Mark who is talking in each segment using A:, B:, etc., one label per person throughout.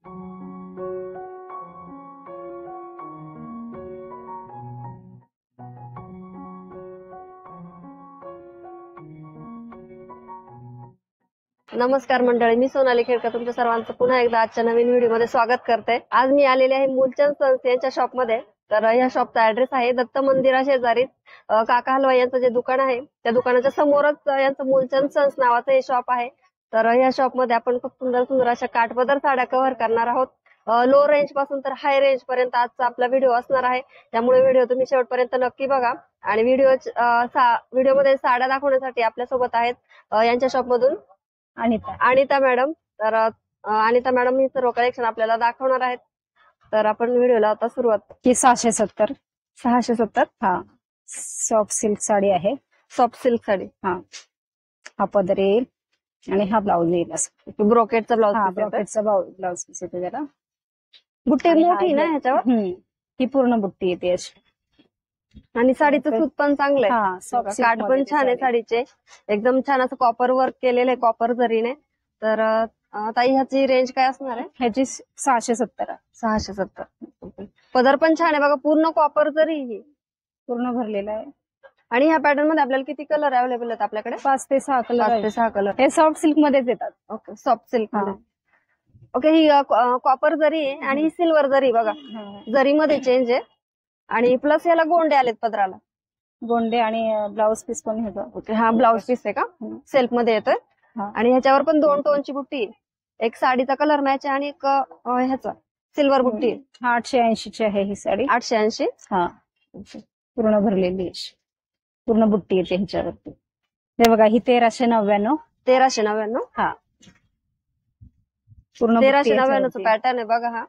A: नमस्कार मंडळी, मी सोनाली खेडकर तुमच्या सर्वांचं पुन्हा एकदा आजच्या नवीन व्हिडिओमध्ये स्वागत करते। आज मी आलेले आहे मूलचंद सन्स यांच्या शॉपमध्ये। तर या शॉपचा ऍड्रेस आहे दत्त मंदिरा शेजारी काका हलवाई यांचं जे दुकान आहे त्या दुकानाच्या समोरच यांचं मूलचंद सन्स नावाचं हे शॉप आहे। तर या शॉपमध्ये आपण खूप सुंदर सुंदर अशा काठपदर साड्या कव्हर करणार आहोत। लो रेंज पासून तर हाय रेंज पर्यंत आजचा आपला व्हिडिओ असणार आहे, त्यामुळे व्हिडिओ तुम्ही शेवटपर्यंत नक्की बघा। आणि व्हिडिओमध्ये साड्या दाखवण्यासाठी आपल्यासोबत आहेत यांच्या शॉपमधून अनिता मॅडम। तर अनिता मॅडम ही सर्व कलेक्शन आपल्याला दाखवणार आहेत। तर आपण व्हिडिओला आता सुरुवात।
B: ही 670
A: हा
B: सॉफ्ट सिल्क साडी आहे।
A: Soft silk sari.
B: हा पदर येईल आणि हा ब्लाउज येईल असं
A: ब्रोकेटचा ब्लाउज।
B: ब्रोकेटचा ब्लाउज पीस येतो त्याला।
A: बुट्टी मोठी ना ह्याच्यावर?
B: ही पूर्ण बुट्टी येते अशी। आणि
A: साडीचं सूत पण चांगलं आहे, काठ पण छान आहे साडीचे, एकदम छान असं कॉपर वर्क केलेलं आहे कॉपर जरीने। तर ताई ह्याची रेंज काय असणार आहे?
B: ह्याची 670
A: पदर पण छान आहे बघा, पूर्ण कॉपर जरी ही
B: पूर्ण भरलेला आहे।
A: आणि ह्या पॅटर्न मध्ये आपल्याला किती कलर अवेलेबल आहेत आपल्याकडे?
B: 5 ते 6 कलर। हे सॉफ्ट सिल्क मध्येच येतात।
A: ओके, सॉफ्ट सिल्क मध्ये। ओके, ही कॉपर जरी आहे आणि सिल्वर जरी बघा, जरी मध्ये चेंज आहे। आणि प्लस याला गोंडे आलेत पदराला,
B: गोंडे आणि ब्लाउज पीस पण येतो।
A: ओके, हा ब्लाउज पीस आहे का? सेल्फ मध्ये येतोय। आणि ह्याच्यावर पण 2 टोनची बुट्टी, एक साडीचा कलर मॅच आहे आणि एक ह्याचा सिल्वर बुट्टी।
B: 880 ची आहे ही साडी।
A: 880।
B: हा, पूर्ण भरलेली पूर्ण बुट्टी येते ह्याच्यावरती। हे बघा, ही 1399।
A: 1399।
B: हा, पूर्ण
A: 1399 पॅटर्न आहे बघा। हा,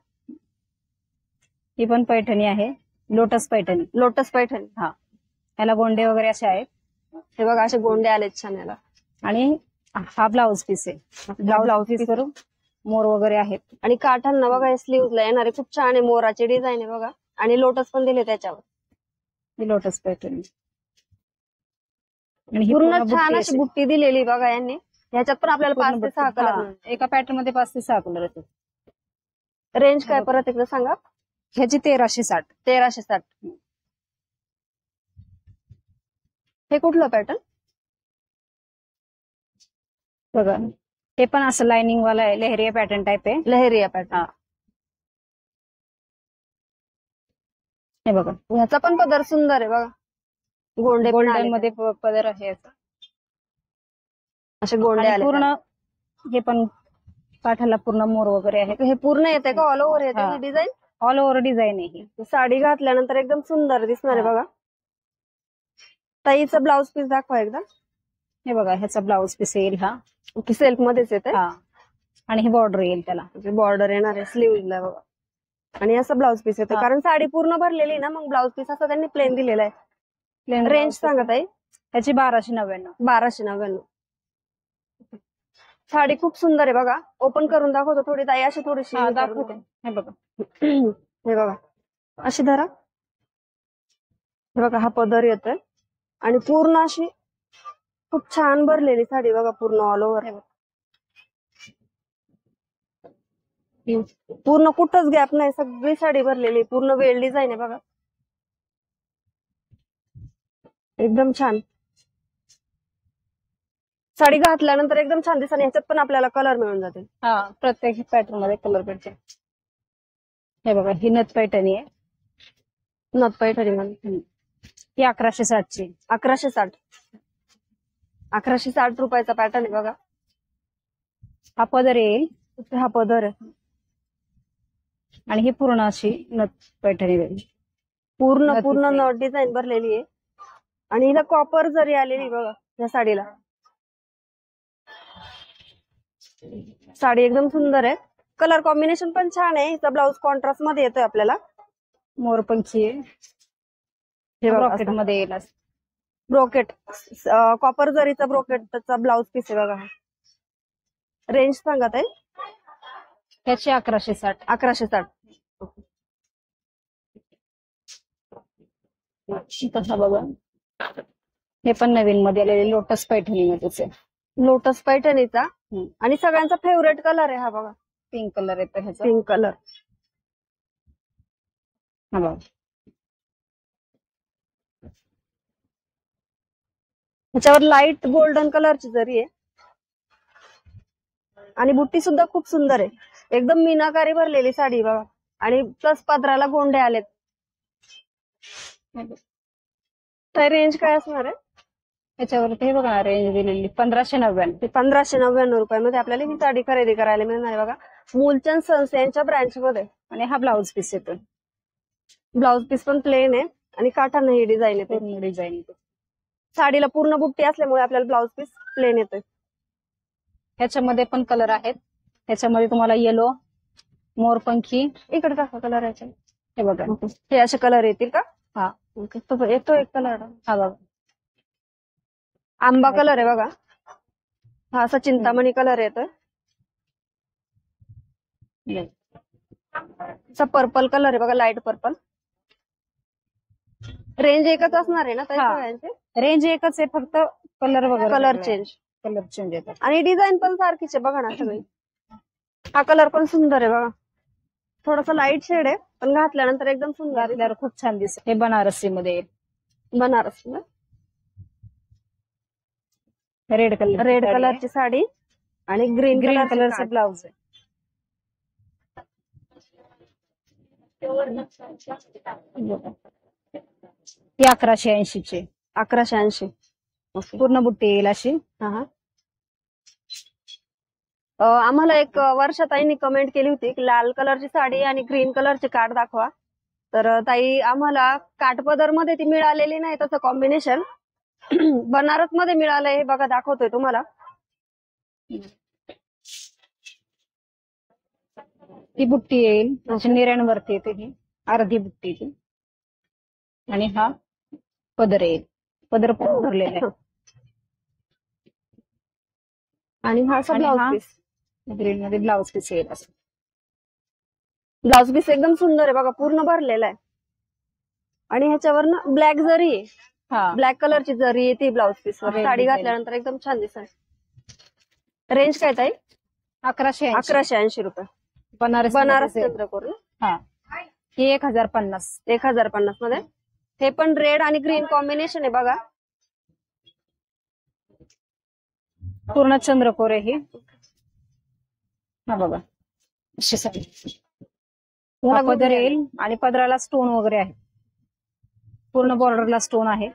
B: ही पण पैठणी आहे, लोटस पैठणी।
A: लोटस पैठणी।
B: हा, याला गोंडे वगैरे असे आहेत।
A: हे बघा, असे गोंडे आलेत छान याला।
B: आणि हा ब्लाउज पीस आहे। ब्लाउज पीस करून मोर वगैरे आहेत। आणि
A: काठांना बघा, हे स्लीव्हला येणारे खूप छान आहे, मोराची डिझाईन आहे बघा। आणि लोटस पण दिले त्याच्यावर,
B: ही लोटस पैठणी।
A: आणि पूर्ण छान अशी बुट्टी दिलेली बघा यांनी। ह्याच्यात पण आपल्याला 5 ते 6 कलर,
B: एका पॅटर्न मध्ये 5 ते 6 कलर येतात।
A: रेंज काय परत एकदा सांगा?
B: ह्याची 1360।
A: 1360। हे कुठलं पॅटर्न
B: बघा? हे पण असं लाइनिंग वाला आहे, लहरिया पॅटर्न टाइप आहे।
A: लहरिया पॅटर्न।
B: हे बघा,
A: ह्याचा पण पदर सुंदर आहे बघा,
B: गोल्डन मध्ये पदर आहे याचा।
A: असे गोंडे आले
B: पूर्ण। हे पण काठाला पूर्ण मोर वगैरे आहे।
A: हे पूर्ण येते का? ऑल ओव्हर येते ही डिझाईन?
B: ऑल ओव्हर डिझाईन आहे ही।
A: साडी घातल्यानंतर एकदम सुंदर दिसणार आहे बघा। ताईचा ब्लाउज पीस दाखवा एकदा।
B: हे बघा, ह्याचा ब्लाउज पीस येईल हा,
A: सेल्फ मध्येच येते।
B: आणि हे बॉर्डर येईल त्याला,
A: बॉर्डर येणार आहे स्लीव्हला बघा। आणि असं ब्लाउज पीस येते, कारण साडी पूर्ण भरलेली ना, मग ब्लाउज पीस असं त्यांनी प्लेन दिलेला आहे। रेंज सांगा ताई?
B: ह्याची 1299।
A: 1299। साडी खूप सुंदर आहे बघा, ओपन करून दाखवतो थोडी ताई, अशी थोडीशी
B: दाखवते। हे बघा,
A: हे बघा अशी धरा। हे बघा, हा पदर येतोय आणि पूर्ण अशी खूप छान भरलेली साडी बघा, पूर्ण ऑल ओव्हर। पूर्ण कुठंच गॅप नाही, सगळी साडी भरलेली, पूर्ण वेल डिझाईन आहे बघा, एकदम छान। साडी घातल्यानंतर एकदम छान दिसते। ह्याच्यात पण आपल्याला कलर मिळून जातील।
B: प्रत्येक पॅटर्न मध्ये कलर भेटते। हे बघा, ही नथ पैठणी आहे।
A: नथ पैठणी मध्ये
B: ही 1160 ची।
A: 1160। 1160 रुपयाचा पॅटर्न आहे बघा।
B: हा पदर येईल,
A: हा पदर आहे।
B: आणि ही पूर्ण अशी नथ पैठणी येईल,
A: पूर्ण नथ डिझाईन भरलेली आहे। आणि हिला कॉपर जरी आलेली बघा या साडीला। साडी एकदम सुंदर आहे, कलर कॉम्बिनेशन पण छान आहे। हिचा ब्लाउज कॉन्ट्रास्ट मध्ये येतोय आपल्याला,
B: मोरपंखी आहे। हे ब्रॉकेट मध्ये येईल,
A: ब्रोकेट कॉपर जरीचा ब्रोकेटचा ब्लाउज पीस आहे बघा। रेंज सांगा ताई?
B: त्याची 1160।
A: 1160।
B: तसा बघा, हे पण नवीन मध्ये आलेले लोटस पैठणी मध्येच आहे।
A: लोटस पैठणीचा आणि सगळ्यांचा फेवरेट कलर आहे हा बघा,
B: पिंक कलर येतो ह्याचा.
A: Pink colour.
B: हा बघा.
A: ह्याच्यावर लाईट गोल्डन कलरची जरी आहे आणि बुट्टी सुद्धा खूप सुंदर आहे. एकदम मीनाकारी भरलेली साडी बघा. आणि प्लस पदराला गोंडे आलेत. तर रेंज काय असणार आहे?
B: ह्याच्यावरती हे बघा रेंज दिलेली 1599.
A: 1599 रुपयामध्ये आपल्याला ही साडी खरेदी करायला मिळणार आहे बघा. मूलचंद सन्स यांच्या ब्रँच मध्ये.
B: आणि हा ब्लाउज पीस येतो.
A: ब्लाउज पीस पण प्लेन आहे आणि काठानं ही डिझाईन येते.
B: पूर्ण डिझाईन येतो.
A: साडीला पूर्ण बुट्टी असल्यामुळे आपल्याला ब्लाउज पीस प्लेन येतोय.
B: ह्याच्यामध्ये पण कलर आहेत. ह्याच्यामध्ये तुम्हाला येलो, मोरपंखी,
A: इकडे दाखवा कलर याचे.
B: हे बघा
A: हे असे कलर येतील का?
B: हा.
A: ओके. तो येतो एक कलर.
B: हा बघा
A: आंबा कलर आहे बघा. हा असा चिंतामणी कलर येतोय. असा पर्पल कलर आहे बघा, लाईट पर्पल. रेंज एकच असणार आहे ना ताई
B: हा.
A: सगळ्यांची?
B: रेंज एकच आहे, फक्त कलर वगैरे
A: कलर चेंज.
B: कलर चेंज येतात.
A: आणि डिझाईन पण सारखीच आहे बघा ना सगळी. हा कलर पण सुंदर आहे बघा. थोडासा लाईट शेड आहे पण घातल्यानंतर एकदम सुंदर आहे.
B: घातल्यावर खूप छान दिसत. हे बनारसी मध्ये
A: बनारस
B: रेड कलर,
A: रेड कलरची साडी आणि ग्रीन
B: ग्रीन कलरचे ब्लाउज आहे. ती 1180 ची.
A: 1180.
B: पूर्ण बुट्टी येईल अशी.
A: आम्हाला एक वर्षाताईंनी कमेंट केली होती की लाल कलरची साडी आणि ग्रीन कलरचे काठ दाखवा. तर ताई आम्हाला काठपदर मध्ये ती मिळालेली नाही तसं कॉम्बिनेशन. बनारस मध्ये मिळालंय हे बघा, दाखवतोय तुम्हाला.
B: ती बुट्टी येईल अशी निऱ्यांवरती येते. ही अर्धी बुट्टी ती. आणि हा पदर येईल. पदर पण भरलेला आहे.
A: आणि हा असा ब्लाउज पीस.
B: ग्रीन मध्ये ब्लाउज पीस येईल असं.
A: ब्लाउज पीस एकदम सुंदर आहे बघा, पूर्ण भरलेला आहे. आणि ह्याच्यावर ना ब्लॅक जरी आहे. ब्लॅक कलरची जरी येते ब्लाउज पीस वर. साडी घातल्यानंतर एकदम छान दिसेल. रेंज काय ताई? 1180 रुपये. बनारस चंद्रकोर.
B: हा. ही 1050.
A: 1050 मध्ये. हे पण रेड आणि ग्रीन कॉम्बिनेशन आहे बघा.
B: पूर्ण चंद्रकोर आहे ही. हा बघा अशी साडी. पदर येईल आणि पदराला स्टोन वगैरे आहे. पूर्ण बॉर्डरला स्टोन आहे.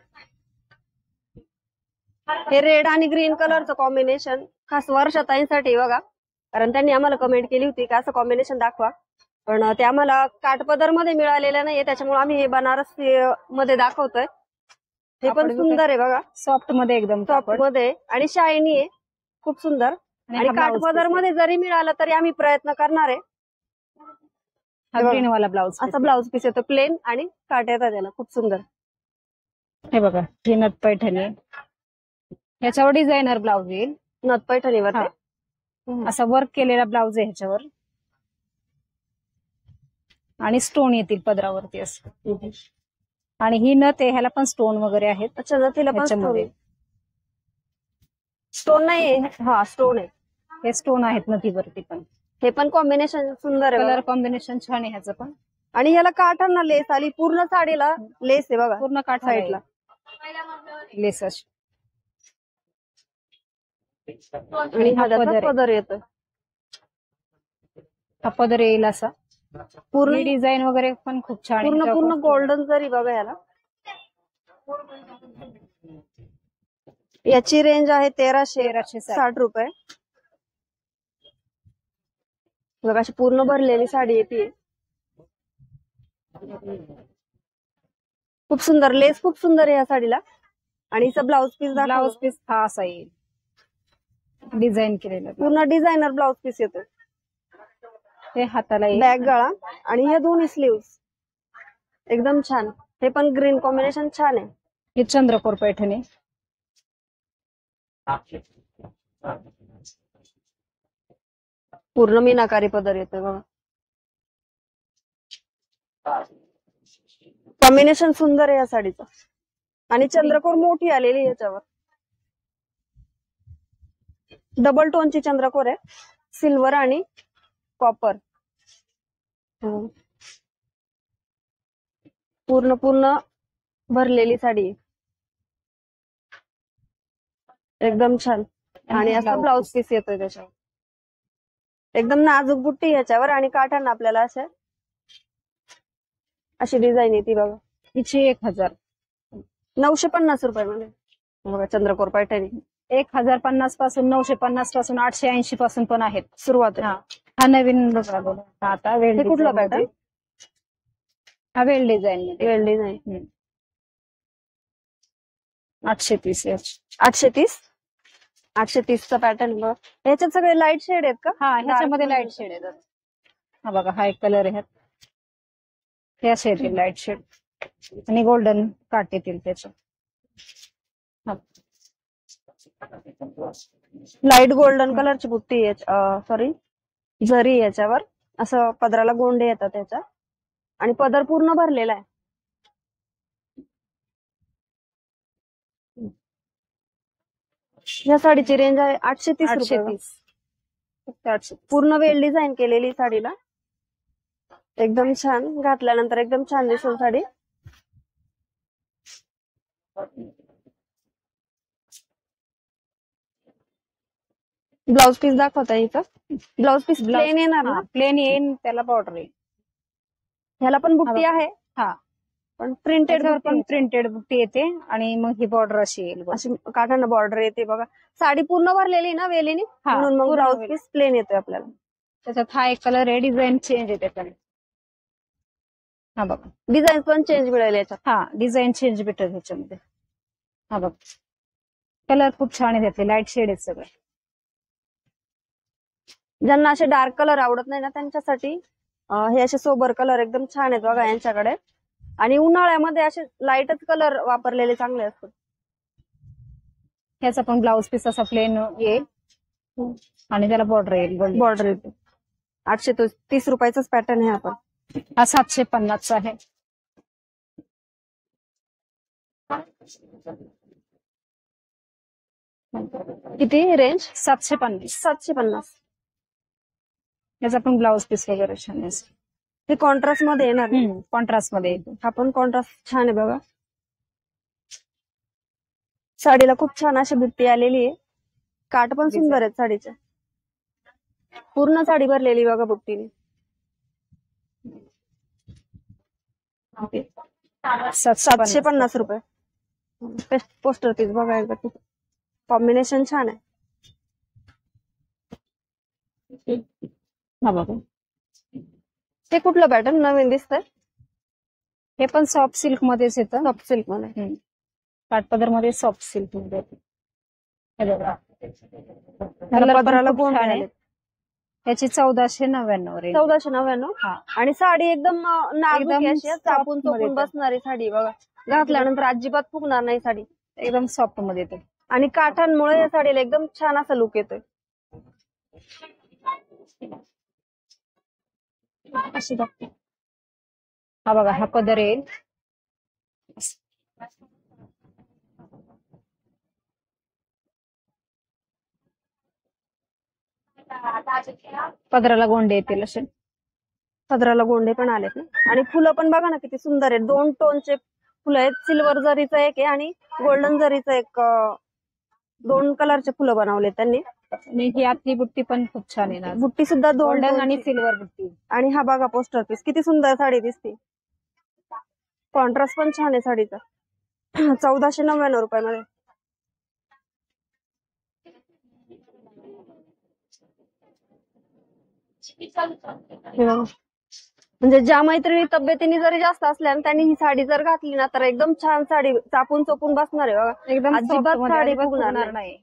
A: हे रेड आणि ग्रीन कलरचं कॉम्बिनेशन खास वर्षाताईंसाठी बघा. कारण त्यांनी आम्हाला कमेंट केली होती की असं कॉम्बिनेशन दाखवा. पण ते आम्हाला काठपदर मध्ये मिळालेलं नाहीये, त्याच्यामुळे आम्ही हे बनारस मध्ये दाखवतोय. हे पण सुंदर आहे बघा.
B: सॉफ्ट मध्ये एकदम
A: सॉफ्ट मध्ये आणि शायनी आहे. खूप सुंदर. आणि काठपदर मध्ये जरी मिळालं तरी आम्ही प्रयत्न करणार आहे.
B: ग्रीन वाला ब्लाउज.
A: असा ब्लाउज पीस येतो प्लेन आणि काठ येतात त्याला. खूप सुंदर.
B: हे बघा ही नथ पैठणी. ह्याच्यावर डिझायनर ब्लाउज येईल.
A: नथ पैठणीवर
B: असा वर्क केलेला ब्लाउज आहे ह्याच्यावर. आणि स्टोन येतील पदरावरती असं. आणि ही नथ आहे, ह्याला पण स्टोन वगैरे आहेत.
A: अच्छा, नथीला पण स्टोन नाही. हा स्टोन आहे.
B: हे स्टोन आहेत नथीवरती पण.
A: हे पण कॉम्बिनेशन सुंदर आहे.
B: कलर कॉम्बिनेशन छान आहे ह्याचं पण.
A: आणि ह्याला काठांना लेस आली. पूर्ण साडीला लेस आहे बघा.
B: पूर्ण काठ साईडला लेस अशी.
A: आणि हा पदर येतो.
B: हा पदर येईल असा.
A: पूर्ण
B: डिझाईन वगैरे पण खूप छान.
A: पूर्ण गोल्डन जरी बघा याला. याची रेंज आहे 1360 रुपये. बघा अशी पूर्ण भरलेली साडी येते. खूप सुंदर. लेस खूप सुंदर आहे या साडीला. आणि हिचा ब्लाउज पीस
B: हा असा येईल. डिझाईन केलेला
A: पूर्ण डिझायनर ब्लाउज पीस येतो.
B: हे हाताला
A: बॅक गळा आणि हे दोन्ही स्लीव्स एकदम छान. हे पण ग्रीन कॉम्बिनेशन छान आहे.
B: हे चंद्रकोर पैठणी.
A: पूर्ण मीनाकारी पदर येतोय बघा. कॉम्बिनेशन सुंदर आहे या साडीचं. आणि चंद्रकोर मोठी आलेली याच्यावर. डबल टोनची चंद्रकोर आहे. सिल्वर आणि कॉपर. पूर्ण पूर्ण भरलेली साडी आहे. एकदम छान. आणि असं ब्लाउज पीस येतोय त्याच्यावर. एकदम नाजूक बुट्टी ह्याच्यावर आणि काठांना आपल्याला अशी डिझाईन येते बघा.
B: हिची 1000.
A: 950 रुपयामध्ये बघा चंद्रकोर पैठणी.
B: 1050 पासून 950 पासून 880 पासून पण आहेत.
A: सुरुवात आहे.
B: हा नवीन बघा बघा. आता वेल
A: हे कुठलं पॅटर्न?
B: हा वेल डिझाईन.
A: वेल डिझाईन.
B: 830.
A: 830. 830चा पॅटर्न बघा. ह्याच्यात सगळे लाईट शेड आहेत का?
B: हा ह्याच्यामध्ये लाईट शेड येतात. हा बघा हा एक कलर आहे. हे असे येतील लाईट शेड आणि गोल्डन काट येतील त्याच्या.
A: लाईट गोल्डन कलरची बुट्टी सॉरी जरी याच्यावर असं पदराला गोंडे येतात त्याच्या आणि पदर पूर्ण भरलेला आहे. या साडीची रेंज आहे 830 रुपये.
B: 830.
A: पूर्ण वेल डिझाईन केलेली साडीला. एकदम छान. घातल्यानंतर एकदम छान दिसेल साडी. ब्लाउज पीस दाखवता इथं. ब्लाउज पीस प्लेन येणार ना?
B: प्लेन येईन, त्याला बॉर्डर येईल.
A: ह्याला पण बुट्टी आहे.
B: हा
A: पण प्रिंटेड
B: पण प्रिंटेड बुट्टी येते आणि मग ही बॉर्डर अशी येईल.
A: अशी काठांना बॉर्डर येते बघा. साडी पूर्ण भरलेली ना वेलीने, म्हणून मग ब्लाउज पीस प्लेन येतोय आपल्याला.
B: त्याच्यात हा एक कलर आहे. डिझाईन चेंज आहे त्याच्यात. हा बघा
A: डिझाईन पण चेंज मिळेल याच्यात.
B: हा डिझाईन चेंज भेटेल ह्याच्यामध्ये. हा बघ कलर खूप छान आहे त्यातले. लाईट शेड आहेत सगळे.
A: ज्यांना असे डार्क कलर आवडत नाही ना त्यांच्यासाठी हे असे सोबर कलर एकदम छान आहेत बघा यांच्याकडे. आणि उन्हाळ्यामध्ये असे लाईटच कलर वापरलेले चांगले असतात.
B: ह्याचा पण ब्लाउज पीस असा प्लेन येईल आणि त्याला बॉर्डर येईल.
A: बॉर्डर येते. 830 रुपयाचाच पॅटर्न आहे. आपण
B: हा 750 आहे.
A: किती रेंज?
B: 750.
A: 750.
B: याचा पण ब्लाउज पीस वगैरे छान आहे.
A: हे कॉन्ट्रास्ट मध्ये येणार.
B: कॉन्ट्रास्ट मध्ये येतो.
A: हा पण कॉन्ट्रास्ट छान आहे बघा. साडीला खूप छान अशी बुट्टी आलेली आहे. काठ पण सुंदर आहेत साडीचे. पूर्ण साडी भरलेली बघा बुट्टीने. 750 रुपये. पोस्टर पीस बघा एकदा. कॉम्बिनेशन छान आहे.
B: हा बघा
A: हे कुठलं पॅटर्न नवीन दिसतंय?
B: हे पण सॉफ्ट सिल्क मध्येच येतं.
A: सॉफ्ट सिल्क मध्ये.
B: काठपदर मध्ये सॉफ्ट सिल्क मध्ये.
A: पदराला गोंड आले.
B: त्याची 1499 रेंज.
A: 1499. आणि साडी एकदम नाजूक अशी चापून चोपून बसणारी साडी बघा. घातल्यानंतर अजिबात फुगणार नाही साडी.
B: एकदम सॉफ्ट मध्ये येते.
A: आणि काठांमुळे या साडीला एकदम छान असा लुक येतोय.
B: अशी बघते. हा बघा हा पदर येईल. पदराला गोंडे येतील असे.
A: पदराला गोंडे पण आलेत ना. आणि फुलं पण बघा ना किती सुंदर आहेत. 2 टोनचे फुलं आहेत. सिल्वर जरीचं एक आहे आणि गोल्डन जरीचं एक. 2 कलरचे फुलं बनवले त्यांनी.
B: आणि ही आतली बुट्टी पण खूप छान आहे ना.
A: बुट्टी सुद्धा 2
B: गोल्डन आणि सिल्वर बुट्टी.
A: आणि हा बघा पोस्टर पीस किती सुंदर साडी दिसते. कॉन्ट्रास्ट पण छान आहे साडीचा. 1499 रुपयामध्ये. म्हणजे ज्या मैत्रिणी तब्येतीने जरी जास्त असल्या त्यांनी ही साडी जर घातली ना तर एकदम छान साडी चापून चोपून बसणार आहे.
B: एकदम
A: अजिबात साडी
B: फुगणार नाही.